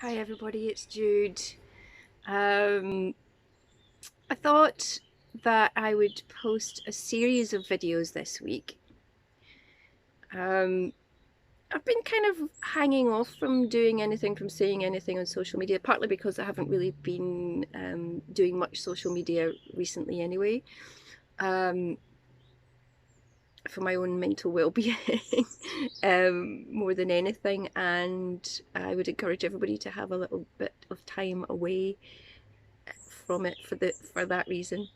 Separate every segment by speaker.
Speaker 1: Hi everybody, it's Jude. I thought that I would post a series of videos this week. I've been kind of hanging off from doing anything, from saying anything on social media, partly because I haven't really been doing much social media recently anyway, for my own mental well-being more than anything, and I would encourage everybody to have a little bit of time away from it for that reason.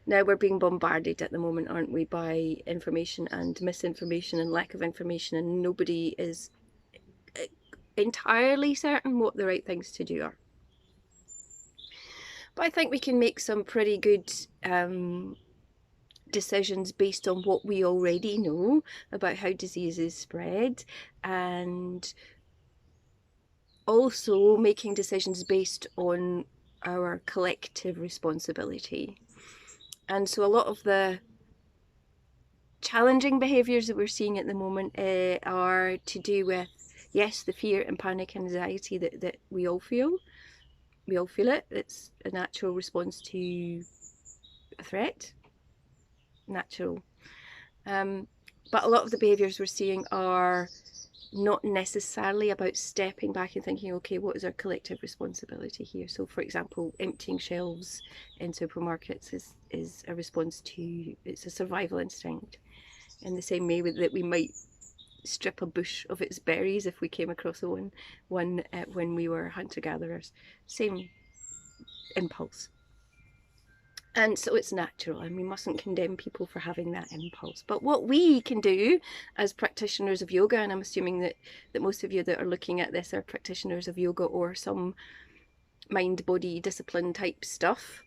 Speaker 1: Now we're being bombarded at the moment, aren't we, by information and misinformation and lack of information, and nobody is entirely certain what the right things to do are. But I think we can make some pretty good decisions based on what we already know about how diseases spread, and also making decisions based on our collective responsibility. And so a lot of the challenging behaviours that we're seeing at the moment are to do with, yes, the fear and panic and anxiety that we all feel. We all feel it. It's a natural response to a threat. Natural. But a lot of the behaviours we're seeing are not necessarily about stepping back and thinking, okay, what is our collective responsibility here? So, for example, emptying shelves in supermarkets is a response to, it's a survival instinct. In the same way that we might strip a bush of its berries if we came across one when we were hunter-gatherers. Same impulse. And so it's natural, and we mustn't condemn people for having that impulse. But what we can do as practitioners of yoga, and I'm assuming that most of you that are looking at this are practitioners of yoga or some mind-body discipline type stuff,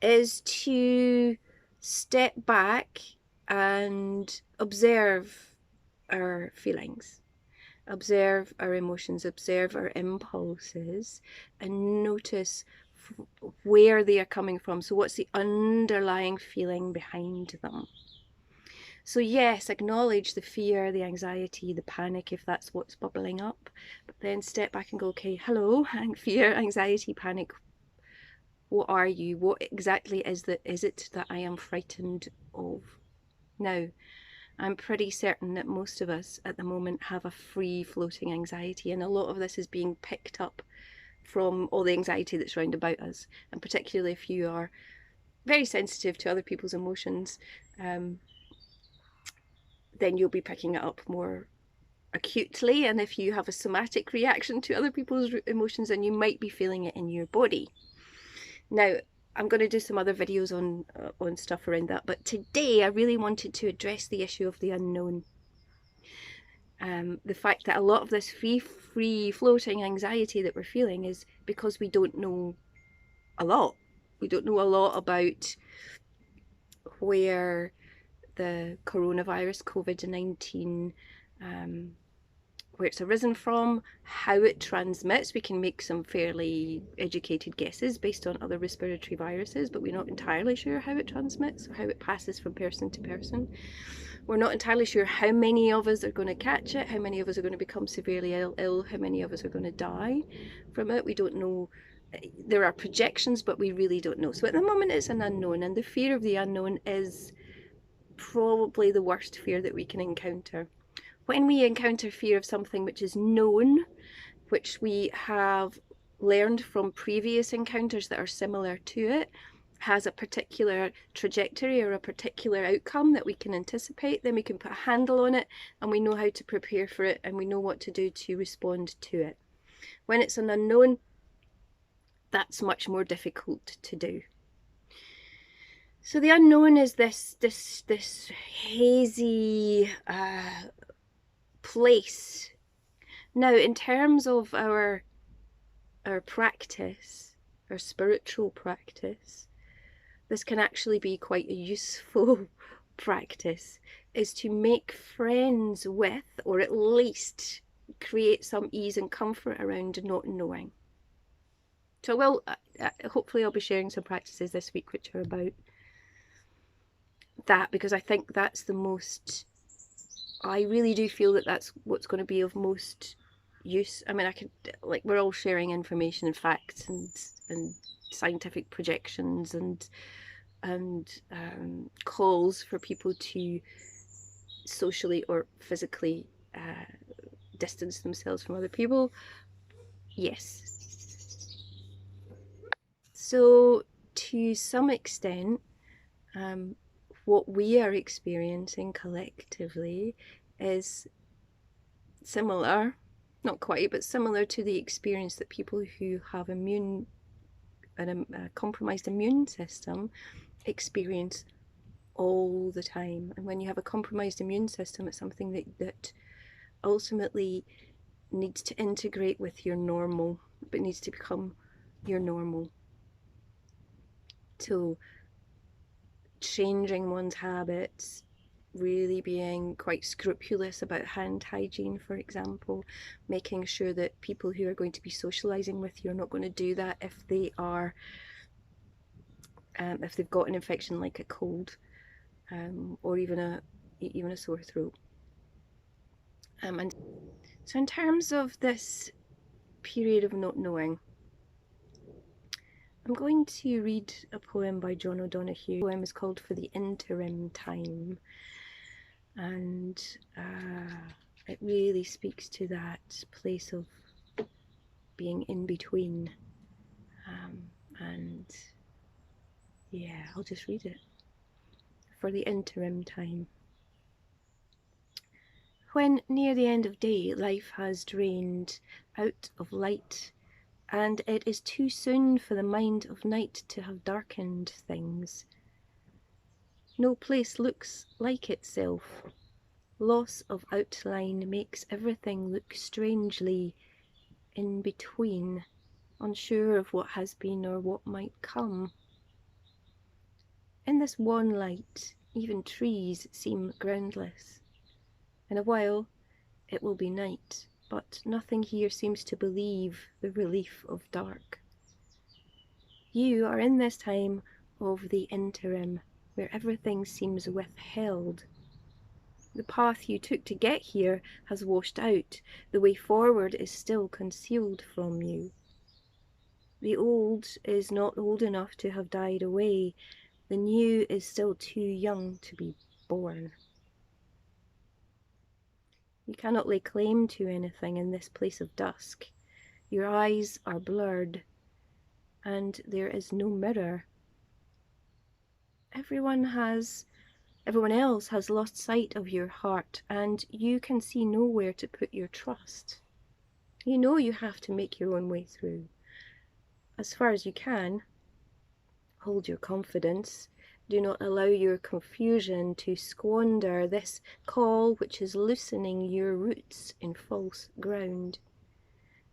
Speaker 1: is to step back and observe our feelings, observe our emotions, observe our impulses, and notice where they are coming from. So what's the underlying feeling behind them? So yes, acknowledge the fear, the anxiety, the panic, if that's what's bubbling up, but then step back and go, okay, hello, fear, anxiety, panic, what are you? What exactly is it that I am frightened of? Now, I'm pretty certain that most of us at the moment have a free floating anxiety, and a lot of this is being picked up from all the anxiety that's round about us, and particularly if you are very sensitive to other people's emotions, then you'll be picking it up more acutely, and if you have a somatic reaction to other people's emotions, then you might be feeling it in your body. Now, I'm going to do some other videos on stuff around that, but today I really wanted to address the issue of the unknown. The fact that a lot of this free floating anxiety that we're feeling is because we don't know a lot. We don't know a lot about where the coronavirus, COVID-19, where it's arisen from, how it transmits. We can make some fairly educated guesses based on other respiratory viruses, but we're not entirely sure how it transmits or how it passes from person to person. We're not entirely sure how many of us are going to catch it, how many of us are going to become severely ill, how many of us are going to die from it. We don't know. There are projections, but we really don't know. So at the moment it's an unknown, and the fear of the unknown is probably the worst fear that we can encounter. When we encounter fear of something which is known, which we have learned from previous encounters that are similar to it, has a particular trajectory or a particular outcome that we can anticipate, then we can put a handle on it, and we know how to prepare for it, and we know what to do to respond to it. When it's an unknown, that's much more difficult to do. So the unknown is this hazy place. Now, in terms of our practice, our spiritual practice, this can actually be quite a useful practice, is to make friends with, or at least create some ease and comfort around not knowing. So hopefully I'll be sharing some practices this week which are about that, because I think that's the most, I really do feel that that's what's going to be of most use. I mean, I could, like, we're all sharing information and facts and scientific projections and calls for people to socially or physically distance themselves from other people. Yes. So to some extent, what we are experiencing collectively is similar, not quite, but similar to the experience that people who have a compromised immune system experience all the time. And when you have a compromised immune system, it's something that ultimately needs to integrate with your normal, but needs to become your normal. So changing one's habits, really being quite scrupulous about hand hygiene, for example, making sure that people who are going to be socializing with you are not going to do that if they are if they've got an infection like a cold, or even a sore throat. And so in terms of this period of not knowing, I'm going to read a poem by John O'Donoghue. The poem is called For the Interim Time, and it really speaks to that place of being in between. And yeah, I'll just read it. For the interim time. When near the end of day life has drained out of light, and it is too soon for the mind of night to have darkened things. No place looks like itself. Loss of outline makes everything look strangely in between, unsure of what has been or what might come. In this wan light, even trees seem groundless. In a while, it will be night, but nothing here seems to believe the relief of dark. You are in this time of the interim, where everything seems withheld. The path you took to get here has washed out. The way forward is still concealed from you. The old is not old enough to have died away. The new is still too young to be born. You cannot lay claim to anything in this place of dusk. Your eyes are blurred, and there is no mirror. Everyone else has lost sight of your heart, and you can see nowhere to put your trust. You know you have to make your own way through. As far as you can, hold your confidence. Do not allow your confusion to squander this call which is loosening your roots in false ground,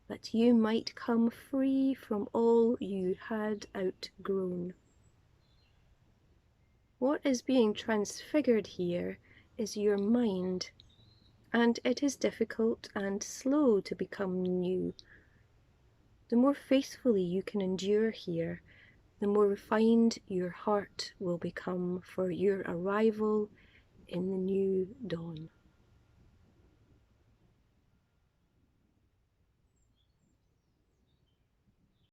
Speaker 1: that you might come free from all you had outgrown. What is being transfigured here is your mind, and it is difficult and slow to become new. The more faithfully you can endure here, the more refined your heart will become for your arrival in the new dawn.